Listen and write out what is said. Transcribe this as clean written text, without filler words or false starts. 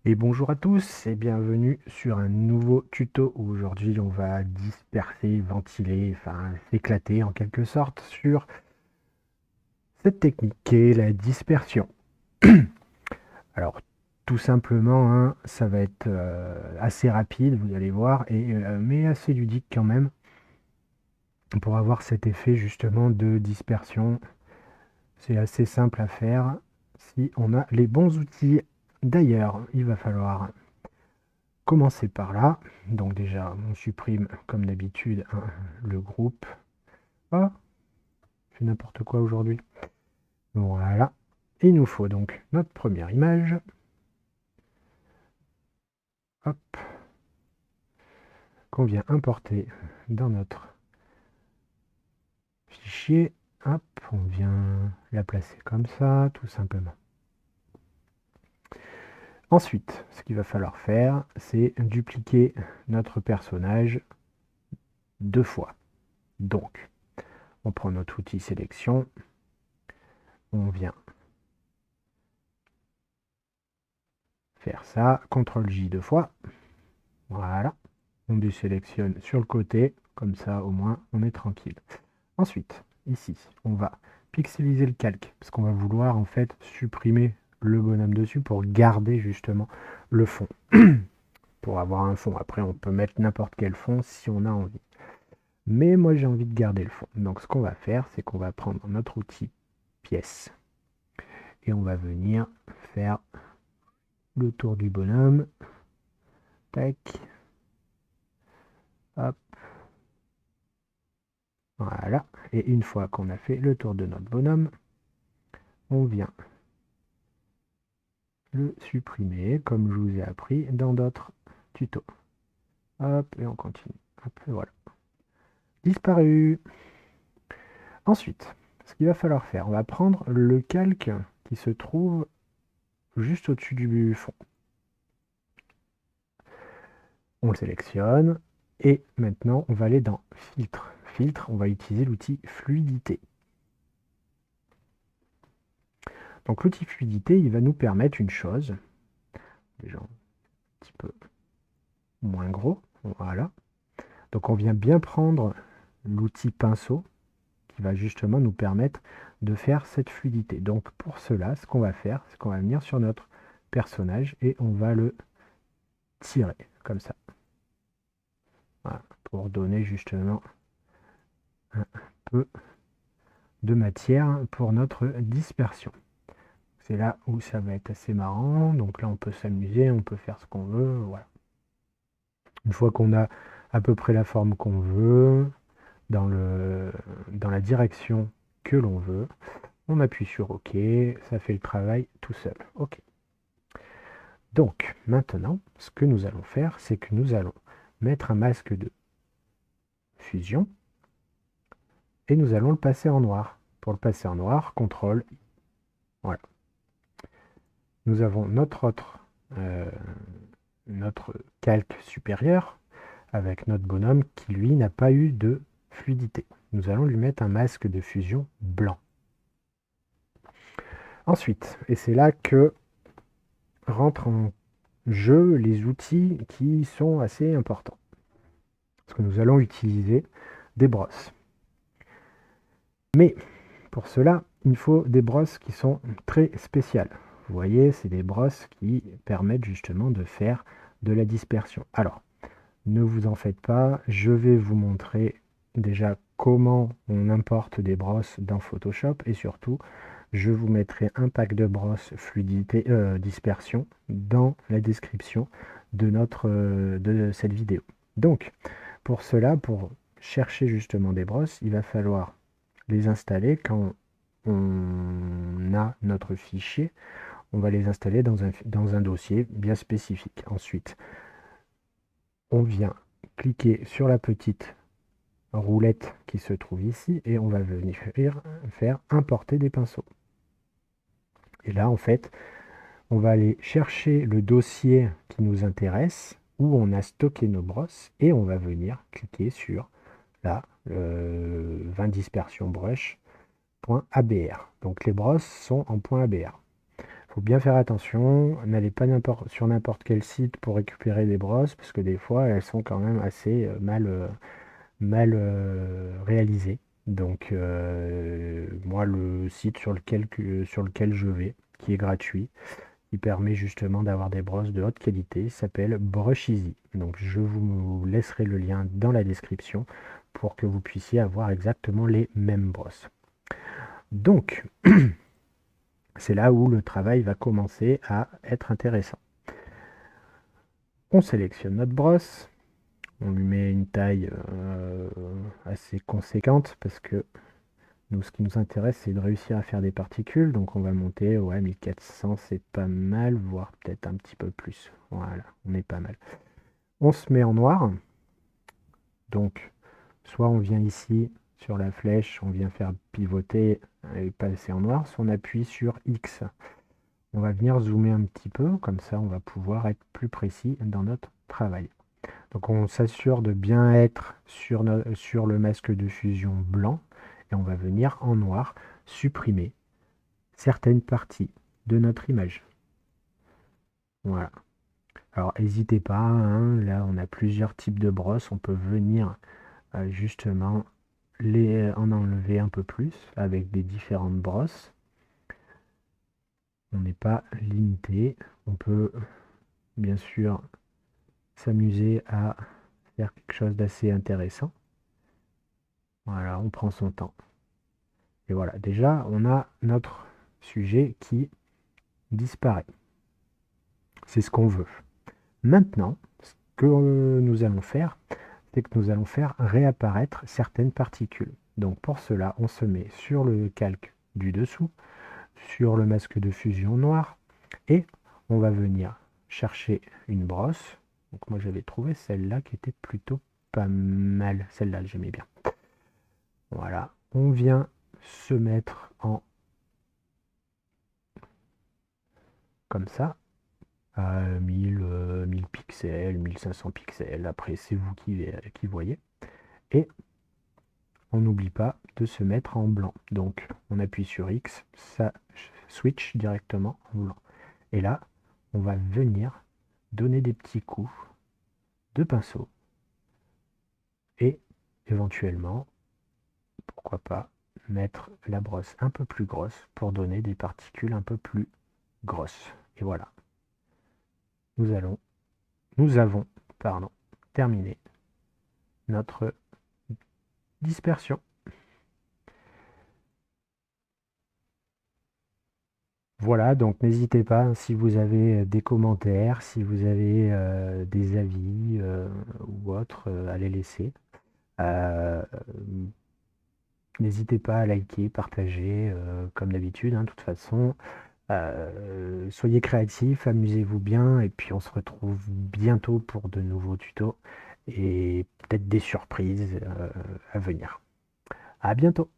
Et bonjour à tous et bienvenue sur un nouveau tuto où aujourd'hui on va disperser, ventiler, enfin s'éclater en quelque sorte sur cette technique qui est la dispersion. Alors tout simplement, hein, ça va être assez rapide, vous allez voir, mais assez ludique quand même pour avoir cet effet justement de dispersion. C'est assez simple à faire si on a les bons outils. D'ailleurs, il va falloir commencer par là. Donc déjà, on supprime comme d'habitude le groupe. Ah, je fais n'importe quoi aujourd'hui. Voilà. Il nous faut donc notre première image. Hop, qu'on vient importer dans notre fichier. Hop, on vient la placer comme ça, tout simplement. Ensuite, ce qu'il va falloir faire, c'est dupliquer notre personnage deux fois. Donc, on prend notre outil sélection, on vient faire ça, CTRL J deux fois. Voilà. On désélectionne sur le côté, comme ça au moins on est tranquille. Ensuite, ici, on va pixeliser le calque, parce qu'on va vouloir en fait supprimer le bonhomme dessus pour garder justement le fond. Pour avoir un fond, après on peut mettre n'importe quel fond si on a envie. Mais moi j'ai envie de garder le fond. Donc ce qu'on va faire, c'est qu'on va prendre notre outil pièce et on va venir faire le tour du bonhomme. Tac. Hop. Voilà. Et une fois qu'on a fait le tour de notre bonhomme, on vient le supprimer comme je vous ai appris dans d'autres tutos. Hop, et on continue. Hop, et voilà. Disparu. Ensuite, ce qu'il va falloir faire, on va prendre le calque qui se trouve juste au-dessus du fond. On le sélectionne et maintenant on va aller dans filtre. Filtre, on va utiliser l'outil fluidité. Donc l'outil fluidité, il va nous permettre une chose, déjà un petit peu moins gros, voilà. Donc on vient bien prendre l'outil pinceau qui va justement nous permettre de faire cette fluidité. Donc pour cela, ce qu'on va faire, c'est qu'on va venir sur notre personnage et on va le tirer comme ça. Voilà, pour donner justement un peu de matière pour notre dispersion. C'est là où ça va être assez marrant. Donc là, on peut s'amuser, on peut faire ce qu'on veut. Voilà. Une fois qu'on a à peu près la forme qu'on veut, dans la direction que l'on veut, on appuie sur OK. Ça fait le travail tout seul. OK. Donc, maintenant, ce que nous allons faire, c'est que nous allons mettre un masque de fusion et nous allons le passer en noir. Pour le passer en noir, CTRL. Voilà. Nous avons notre calque supérieur avec notre bonhomme qui, lui, n'a pas eu de fluidité. Nous allons lui mettre un masque de fusion blanc. Ensuite, et c'est là que rentrent en jeu les outils qui sont assez importants. Parce que nous allons utiliser des brosses. Mais pour cela, il faut des brosses qui sont très spéciales. Vous voyez, c'est des brosses qui permettent justement de faire de la dispersion. Alors, ne vous en faites pas, je vais vous montrer déjà comment on importe des brosses dans Photoshop et surtout, je vous mettrai un pack de brosses fluidité, dispersion dans la description de cette vidéo. Donc, pour cela, pour chercher justement des brosses, il va falloir les installer quand on a notre fichier. On va les installer dans un dossier bien spécifique. Ensuite, on vient cliquer sur la petite roulette qui se trouve ici et on va venir faire importer des pinceaux. Et là, en fait, on va aller chercher le dossier qui nous intéresse, où on a stocké nos brosses, et on va venir cliquer sur là, 20 dispersion brush.abr. Donc les brosses sont en .abr. Faut bien faire attention, n'allez pas sur n'importe quel site pour récupérer des brosses, parce que des fois elles sont quand même assez mal réalisées. Donc moi le site sur lequel je vais, qui est gratuit, qui permet justement d'avoir des brosses de haute qualité, s'appelle Brush Easy. Donc je vous laisserai le lien dans la description pour que vous puissiez avoir exactement les mêmes brosses. Donc c'est là où le travail va commencer à être intéressant. On sélectionne notre brosse, on lui met une taille assez conséquente parce que nous, ce qui nous intéresse, c'est de réussir à faire des particules. Donc on va monter, ouais, 1400, c'est pas mal, voire peut-être un petit peu plus. Voilà, on est pas mal. On se met en noir. Donc, soit on vient ici sur la flèche, on vient faire pivoter et passer en noir, soit on appuie sur X. On va venir zoomer un petit peu, comme ça on va pouvoir être plus précis dans notre travail. Donc on s'assure de bien être sur le masque de fusion blanc et on va venir en noir supprimer certaines parties de notre image. Voilà. Alors n'hésitez pas, hein, là on a plusieurs types de brosses, on peut venir justement en enlever un peu plus avec des différentes brosses. On n'est pas limité, on peut bien sûr s'amuser à faire quelque chose d'assez intéressant. Voilà, on prend son temps. Et voilà, déjà, on a notre sujet qui disparaît. C'est ce qu'on veut. Maintenant, ce que nous allons faire, c'est que nous allons faire réapparaître certaines particules. Donc pour cela, on se met sur le calque du dessous, sur le masque de fusion noir, et on va venir chercher une brosse. Donc moi j'avais trouvé celle-là qui était plutôt pas mal. Celle-là, j'aimais bien. Voilà, on vient se mettre en comme ça, à 1000 pixels, 1500 pixels. Après, c'est vous qui voyez. Et on n'oublie pas de se mettre en blanc. Donc, on appuie sur X, ça switch directement en blanc. Et là, on va venir donner des petits coups de pinceau. Et éventuellement, pourquoi pas, mettre la brosse un peu plus grosse pour donner des particules un peu plus grosses. Et voilà. Nous avons terminé notre dispersion. Voilà, donc n'hésitez pas, hein, si vous avez des commentaires, si vous avez des avis ou autres, à les laisser. Euh, N'hésitez pas à liker, partager, comme d'habitude, hein, de toute façon. Soyez créatifs, amusez-vous bien, et puis on se retrouve bientôt pour de nouveaux tutos et peut-être des surprises à venir. À bientôt!